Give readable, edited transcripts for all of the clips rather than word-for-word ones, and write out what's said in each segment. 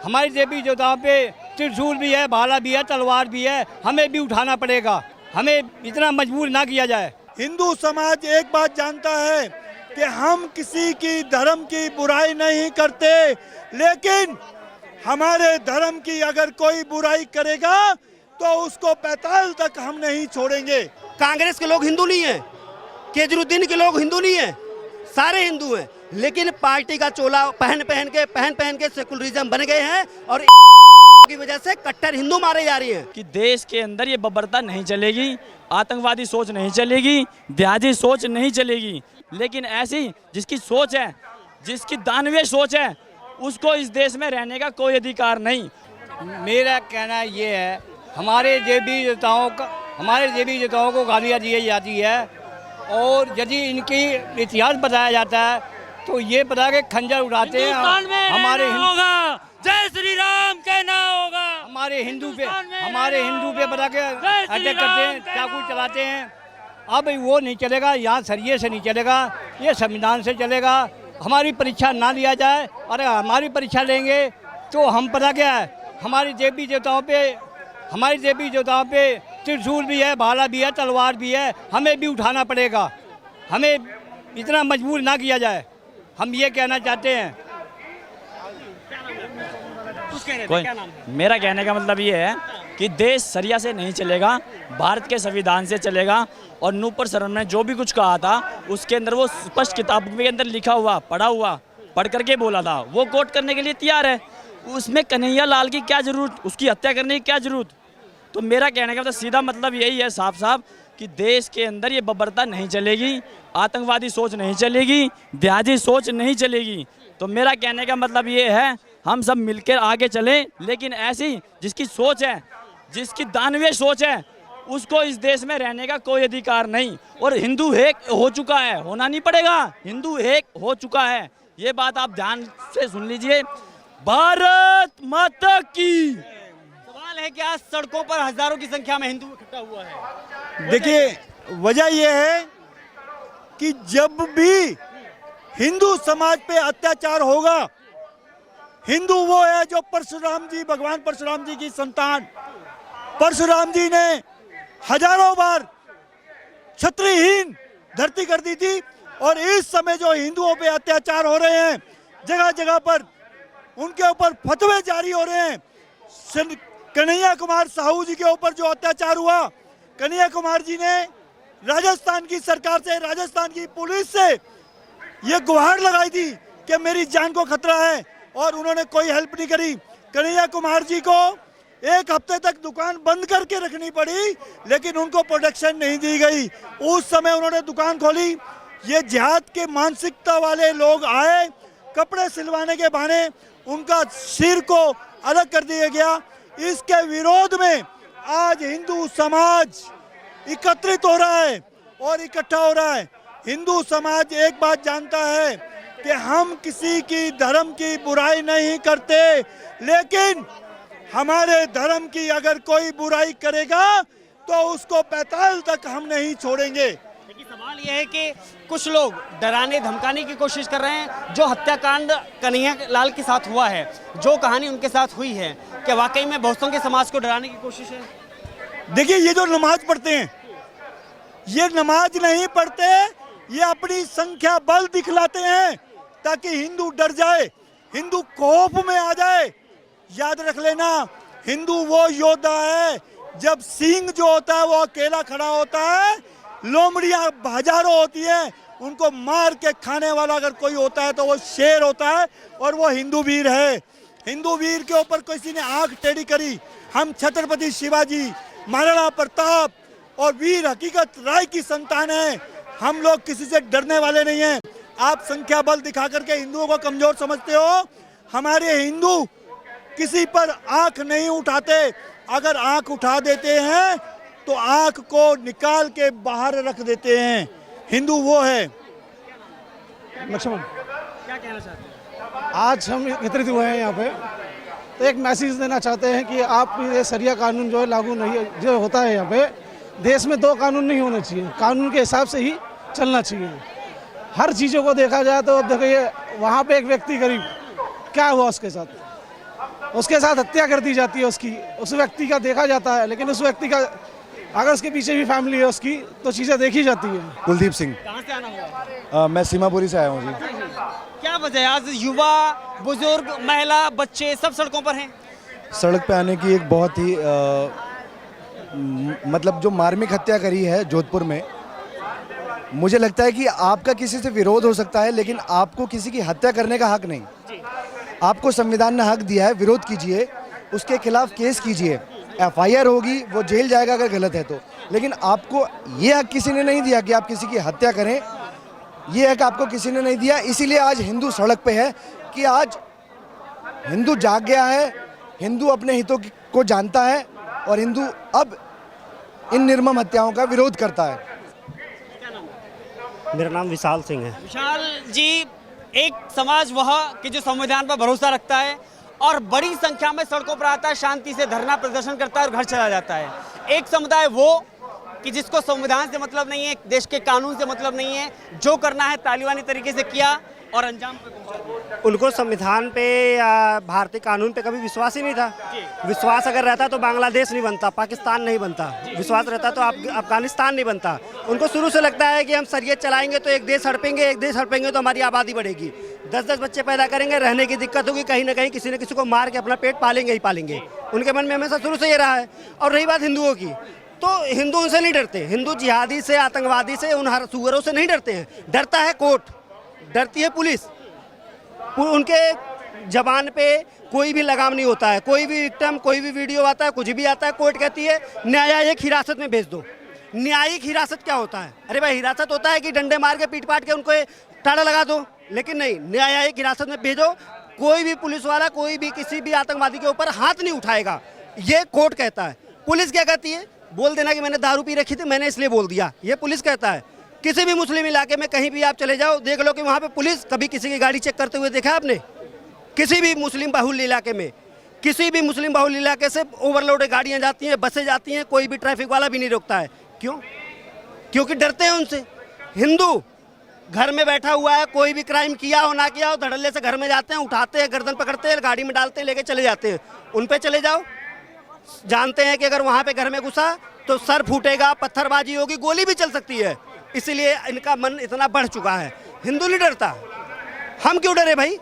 हमारी देवी देवताओं पे त्रिशूल भी है, भाला भी है, तलवार भी है, हमें भी उठाना पड़ेगा। हमें इतना मजबूर ना किया जाए। हिंदू समाज एक बात जानता है कि हम किसी की धर्म की बुराई नहीं करते, लेकिन हमारे धर्म की अगर कोई बुराई करेगा तो उसको पैताल तक हम नहीं छोड़ेंगे। कांग्रेस के लोग हिंदू नहीं हैं, केजरीवाल के लोग हिंदू नहीं हैं, सारे हिंदू हैं, लेकिन पार्टी का चोला पहन पहन के सेकुलरिज्म बन गए हैं और की वजह से कट्टर हिंदू मारे जा रही हैं। कि देश के अंदर ये बर्बरता नहीं चलेगी, आतंकवादी सोच नहीं चलेगी, देहाती सोच नहीं चलेगी, लेकिन ऐसी जिसकी सोच है, जिसकी दानवीय सोच है, उसको इस देश में रहने का कोई अधिकार नहीं। मेरा कहना ये है, हमारे देवी देवताओं को गालियाँ दी जाती है और यदि इनकी इतिहास बताया जाता है तो ये पता कि खंजर उड़ाते हैं हमारे होगा, जय श्री राम कहना होगा, हमारे हिंदू पे पता के अटैक करते हैं, चाकू चलाते हैं। अब वो नहीं चलेगा, यहाँ सरिये से नहीं चलेगा, ये संविधान से चलेगा। हमारी परीक्षा ना लिया जाए, अरे हमारी परीक्षा लेंगे तो हम पता क्या है, हमारी देवी देवताओं पे त्रिशूल भी है, भाला भी है, तलवार भी है, हमें भी उठाना पड़ेगा। हमें इतना मजबूर ना किया जाए, हम ये कहना चाहते हैं। मेरा कहने का मतलब ये है कि देश सरिया से नहीं चलेगा, भारत के संविधान से चलेगा। और नूपुर शर्मा ने जो भी कुछ कहा था उसके अंदर वो स्पष्ट किताब के अंदर लिखा हुआ, पढ़ करके बोला था, वो कोट करने के लिए तैयार है। उसमें कन्हैया लाल की क्या जरूरत, उसकी हत्या करने की क्या जरूरत। तो मेरा कहने का मतलब सीधा मतलब यही है साफ साफ कि देश के अंदर ये बर्बरता नहीं चलेगी, आतंकवादी सोच नहीं चलेगी, देहाती सोच नहीं चलेगी। तो मेरा कहने का मतलब ये है, हम सब मिलकर आगे चलें, लेकिन ऐसी जिसकी सोच है, जिसकी दानवीय सोच है, उसको इस देश में रहने का कोई अधिकार नहीं। और हिंदू एक हो चुका है, होना नहीं पड़ेगा, हिंदू एक हो चुका है। ये बात आप ध्यान से सुन लीजिए। भारत माता की। सवाल है कि आज सड़कों पर हजारों की संख्या में हिंदू इकट्ठा हुआ है। देखिए, वजह यह है कि जब भी हिंदू समाज पे अत्याचार होगा, हिंदू वो है जो भगवान परशुराम जी की संतान, परशुराम जी ने हजारों बार क्षत्रियहीन धरती कर दी थी। और इस समय जो हिंदुओं पे अत्याचार हो रहे हैं, जगह जगह पर उनके ऊपर फतवे जारी हो रहे हैं। कन्हैया कुमार साहू जी के ऊपर जो अत्याचार हुआ, कन्हैया कुमार जी ने राजस्थान की सरकार से, राजस्थान की पुलिस से ये गुहार लगाई थी कि मेरी जान को खतरा है, और उन्होंने कोई हेल्प नहीं करी। कन्हैया कुमार जी को एक हफ्ते तक दुकान बंद करके रखनी पड़ी, लेकिन उनको प्रोटेक्शन नहीं दी गई। उस समय उन्होंने दुकान खोली, ये जिहाद के मानसिकता वाले लोग आए, कपड़े सिलवाने के बहाने उनका सिर को अलग कर दिया गया। इसके विरोध में आज हिंदू समाज एकत्रित हो रहा है और इकट्ठा हो रहा है। हिंदू समाज एक बात जानता है कि हम किसी की धर्म की बुराई नहीं करते, लेकिन हमारे धर्म की अगर कोई बुराई करेगा तो उसको पैताल तक हम नहीं छोड़ेंगे। लेकिन सवाल यह है कि कुछ लोग डराने धमकाने की कोशिश कर रहे हैं। जो हत्याकांड कन्हैया लाल के साथ हुआ है, जो कहानी उनके साथ हुई है, क्या वाकई में बहुसंख्य के समाज को डराने की कोशिश है? देखिए, ये जो नमाज पढ़ते हैं, ये नमाज नहीं पढ़ते, ये अपनी संख्या बल दिखलाते हैं ताकि हिंदू डर जाए, हिंदू खौफ में आ जाए। याद रख लेना, हिंदू वो योद्धा है जब सिंह जो होता है वो अकेला खड़ा होता है, लोमड़ियां हजारों होती है, उनको मार के खाने वाला अगर कोई होता है तो वो शेर होता है, और वो हिंदू वीर है। हिंदू वीर के ऊपर किसी ने आंख टेढ़ी करी, हम छत्रपति शिवाजी, महाराणा प्रताप और वीर हकीकत राय की संतान है। हम लोग किसी से डरने वाले नहीं हैं। आप संख्या बल दिखा करके हिंदुओं को कमजोर समझते हो। हमारे हिंदू किसी पर आंख नहीं उठाते, अगर आंख उठा देते हैं तो आंख को निकाल के बाहर रख देते हैं। हिंदू वो है। लक्ष्मण, क्या कहना चाहते हैं? आज हम एकत्रित हुए हैं यहाँ पे, तो एक मैसेज देना चाहते हैं कि आप ये शरिया कानून जो है लागू नहीं, जो होता है यहाँ पे देश में दो कानून नहीं होने चाहिए, कानून के हिसाब से ही चलना चाहिए। हर चीज़ों को देखा जाए तो अब देखिए, वहाँ पे एक व्यक्ति गरीब, क्या हुआ उसके साथ? उसके साथ हत्या कर दी जाती है उसकी, उस व्यक्ति का देखा जाता है, लेकिन उस व्यक्ति का अगर उसके पीछे भी फैमिली है उसकी तो चीज़ें देखी जाती है। कुलदीप सिंह। कहाँ से आना हुआ? मैं सीमापुरी से आया हूँ जी। क्या वजह है आज युवा, बुजुर्ग, महिला, बच्चे सब सड़कों पर हैं? सड़क पे आने की एक बहुत ही मतलब जो मार्मिक हत्या करी है जोधपुर में, मुझे लगता है कि आपका किसी से विरोध हो सकता है लेकिन आपको किसी की हत्या करने का हक नहीं। आपको संविधान ने हक दिया है, विरोध कीजिए, उसके खिलाफ केस कीजिए, एफआईआर होगी, वो जेल जाएगा अगर गलत है तो, लेकिन आपको ये हक किसी ने नहीं दिया कि आप किसी की हत्या करें, ये हक आपको किसी ने नहीं दिया। इसीलिए आज हिंदू सड़क पे है कि आज हिंदू जाग गया है, हिंदू अपने हितों को जानता है और हिंदू अब इन निर्मम हत्याओं का विरोध करता है। मेरा नाम विशाल सिंह है। विशाल जी, एक समाज वह कि जो संविधान पर भरोसा रखता है और बड़ी संख्या में सड़कों पर आता है, शांति से धरना प्रदर्शन करता है और घर चला जाता है। एक समुदाय वो कि जिसको संविधान से मतलब नहीं है, देश के कानून से मतलब नहीं है, जो करना है तालिबानी तरीके से किया और अंजाम पे पहुंचा। उनको संविधान पे या भारतीय कानून पे कभी विश्वास ही नहीं था। विश्वास अगर रहता तो बांग्लादेश नहीं बनता, पाकिस्तान नहीं बनता, विश्वास रहता तो अफगानिस्तान नहीं बनता। उनको शुरू से लगता है कि हम शरीयत चलाएंगे तो एक देश हड़पेंगे, एक देश हड़पेंगे तो हमारी आबादी बढ़ेगी, 10-10 बच्चे पैदा करेंगे, रहने की दिक्कत होगी, कहीं ना कहीं किसी न किसी को मार के अपना पेट पालेंगे ही पालेंगे। उनके मन में हमेशा शुरू से ये रहा है। और रही बात हिंदुओं की, तो हिंदू उनसे नहीं डरते, हिंदू जिहादी से, आतंकवादी से, उन सुअरों से नहीं डरते हैं। डरता है कोर्ट, डरती है पुलिस। उनके जबान पे कोई भी लगाम नहीं होता है। कोई भी विक्टिम, कोई भी वीडियो आता है, कुछ भी आता है, कोर्ट कहती है न्यायिक हिरासत में भेज दो। न्यायिक हिरासत क्या होता है? अरे भाई, हिरासत होता है कि डंडे मार के पीट पाट के उनको टाड़ा लगा दो, लेकिन नहीं, न्यायिक हिरासत में भेजो। कोई भी पुलिस वाला कोई भी किसी भी आतंकवादी के ऊपर हाथ नहीं उठाएगा, ये कोर्ट कहता है। पुलिस क्या कहती है? बोल देना कि मैंने दारू पी रखी थी, मैंने इसलिए बोल दिया, ये पुलिस कहता है। किसी भी मुस्लिम इलाके में कहीं भी आप चले जाओ, देख लो कि वहाँ पे पुलिस कभी किसी की गाड़ी चेक करते हुए देखा आपने? किसी भी मुस्लिम बाहुल इलाके में, किसी भी मुस्लिम बाहुल इलाके से ओवरलोड गाड़ियाँ जाती हैं, बसें जाती हैं, कोई भी ट्रैफिक वाला भी नहीं रोकता है। क्यों? क्योंकि डरते हैं उनसे। हिंदू घर में बैठा हुआ है, कोई भी क्राइम किया हो ना किया हो, धड़ल्ले से घर में जाते हैं, उठाते हैं, गर्दन पकड़ते हैं, गाड़ी में डालते हैं, लेके चले जाते हैं। उन पे चले जाओ, जानते हैं कि अगर वहाँ पे घर में घुसा तो सर फूटेगा, पत्थरबाजी होगी, गोली भी चल सकती है। इसीलिए इनका मन इतना बढ़ चुका है। हिंदू नहीं डरता, हम क्यों डरे भाई?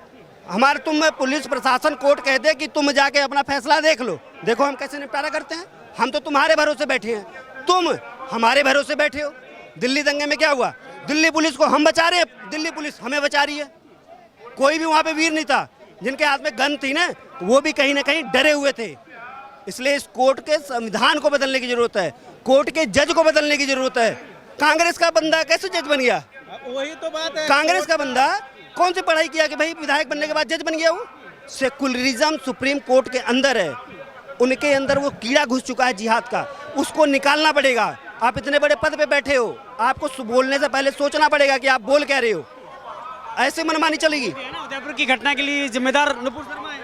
हमारे तुम पुलिस प्रशासन कोर्ट कह दे कि तुम जाके अपना फैसला देख लो, देखो हम कैसे निपटारा करते हैं। हम तो तुम्हारे भरोसे बैठे हैं, तुम हमारे भरोसे बैठे हो। दिल्ली दंगे में क्या हुआ? दिल्ली पुलिस को हम बचा रहे हैं, दिल्ली पुलिस हमें बचा रही है। कोई भी वहाँ पे वीर नहीं था। जिनके हाथ में गन थी ना, वो भी कहीं ना कहीं डरे हुए थे। इसलिए इस कोर्ट के संविधान को बदलने की जरूरत है, कोर्ट के जज को बदलने की जरूरत है। कांग्रेस का बंदा कैसे जज बन गया? वही तो बात है। कांग्रेस का बंदा कौन सी पढ़ाई किया कि भाई विधायक बनने के बाद जज बन गया? वो सेकुलरिज्म सुप्रीम कोर्ट के अंदर है, उनके अंदर वो कीड़ा घुस चुका है जिहाद का, उसको निकालना पड़ेगा। आप इतने बड़े पद पे बैठे हो, आपको बोलने से पहले सोचना पड़ेगा कि आप बोल क्या रहे हो। ऐसे मनमानी चलेगी? उदयपुर की घटना के लिए जिम्मेदार नुपुर शर्मा है।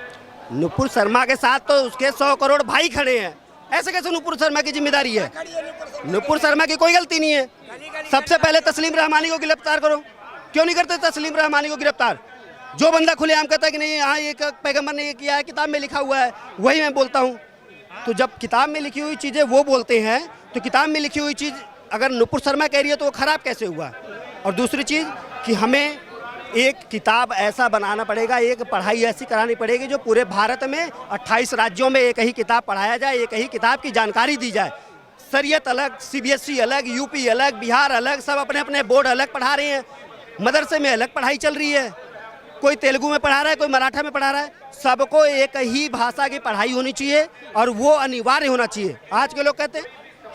नुपुर शर्मा के साथ तो उसके 100 करोड़ भाई खड़े हैं। ऐसे कैसे नुपुर शर्मा की जिम्मेदारी है? नुपुर शर्मा की कोई गलती नहीं है। सबसे पहले तस्लीम रहमानी को गिरफ्तार करो। क्यों नहीं करते तस्लीम रहमानी को गिरफ्तार? जो बंदा खुलेआम कहता है कि नहीं यहाँ एक पैगंबर ने ये किया है, किताब में लिखा हुआ है, वही मैं बोलता हूँ। तो जब किताब में लिखी हुई चीज़ें वो बोलते हैं, तो किताब में लिखी हुई चीज़ अगर नुपुर शर्मा कह रही है तो वो खराब कैसे हुआ? और दूसरी चीज़ कि हमें एक किताब ऐसा बनाना पड़ेगा, एक पढ़ाई ऐसी करानी पड़ेगी जो पूरे भारत में 28 राज्यों में एक ही किताब पढ़ाया जाए, एक ही किताब की जानकारी दी जाए। शरीयत अलग, सीबीएसई अलग, यूपी अलग, बिहार अलग, सब अपने अपने बोर्ड अलग पढ़ा रहे हैं। मदरसे में अलग पढ़ाई चल रही है, कोई तेलुगु में पढ़ा रहा है, कोई मराठा में पढ़ा रहा है। सबको एक ही भाषा की पढ़ाई होनी चाहिए और वो अनिवार्य होना चाहिए। आज के लोग कहते हैं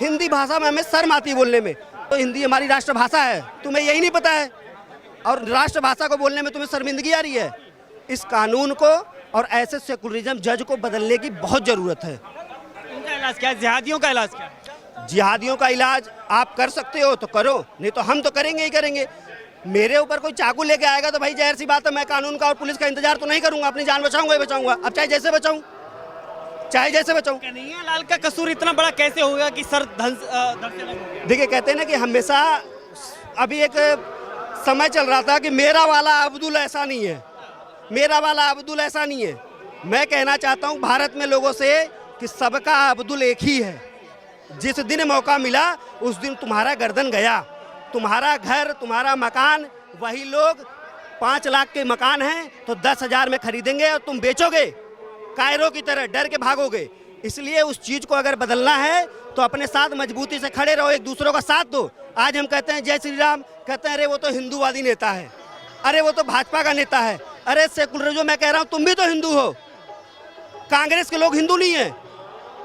हिंदी भाषा में हमें शर्म आती है बोलने में, तो हिंदी हमारी राष्ट्रभाषा है, तुम्हें यही नहीं पता है, और राष्ट्रभाषा को बोलने में तुम्हें शर्मिंदगी आ रही है। इस कानून को और ऐसे सेकुलरिज्म जज को बदलने की बहुत ज़रूरत है। उनका इलाज क्या है? जिहादियों का इलाज क्या है? जिहादियों का इलाज आप कर सकते हो तो करो, नहीं तो हम तो करेंगे ही करेंगे। मेरे ऊपर कोई चाकू लेके आएगा तो भाई जाहिर सी बात है मैं कानून का और पुलिस का इंतजार तो नहीं करूंगा, अपनी जान बचाऊंगा ही बचाऊंगा। अब चाहे जैसे बचाऊं, चाहे जैसे बचाऊं। कन्हैया लाल का कसूर इतना बड़ा कैसे होगा कि सर धड़ से अलग हो गया? देखिए, कहते हैं ना कि हमेशा, अभी एक समय चल रहा था कि मेरा वाला अब्दुल ऐसा नहीं है, मेरा वाला अब्दुल ऐसा नहीं है। मैं कहना चाहता हूं भारत में लोगों से कि सबका अब्दुल एक ही है। जिस दिन मौका मिला उस दिन तुम्हारा गर्दन गया। तुम्हारा घर, तुम्हारा मकान, वही लोग 5 लाख के मकान हैं तो 10,000 में खरीदेंगे और तुम बेचोगे कायरों की तरह, डर के भागोगे। इसलिए उस चीज़ को अगर बदलना है तो अपने साथ मजबूती से खड़े रहो, एक दूसरों का साथ दो। आज हम कहते हैं जय श्री राम, कहते हैं अरे वो तो हिंदूवादी नेता है, अरे वो तो भाजपा का नेता है। अरे सेकुलरिज्म मैं कह रहा हूँ, तुम भी तो हिंदू हो। कांग्रेस के लोग हिंदू नहीं हैं,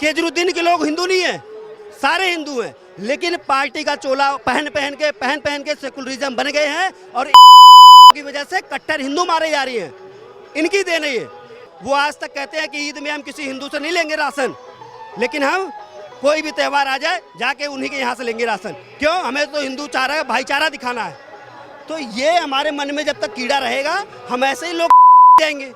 केजरीवाल के लोग हिंदू नहीं हैं, सारे हिंदू हैं। लेकिन पार्टी का चोला पहन पहन के सेकुलरिज्म बन गए हैं और की वजह से कट्टर हिंदू मारे जा रही हैं। इनकी देन है ये। वो आज तक कहते हैं कि ईद में हम किसी हिंदू से नहीं लेंगे राशन, लेकिन हम कोई भी त्यौहार आ जाए जाके उन्हीं के यहाँ से लेंगे राशन। क्यों? हमें तो हिंदू चारा भाईचारा दिखाना है। तो ये हमारे मन में जब तक कीड़ा रहेगा हम ऐसे ही लोग जाएंगे।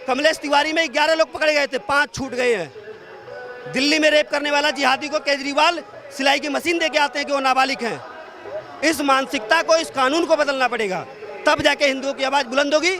कमलेश तिवारी में 11 लोग पकड़े गए थे, 5 छूट गए हैं। दिल्ली में रेप करने वाला जिहादी को केजरीवाल सिलाई की मशीन दे के आते हैं कि वो नाबालिग हैं। इस मानसिकता को, इस कानून को बदलना पड़ेगा, तब जाके हिंदुओं की आवाज़ बुलंद होगी।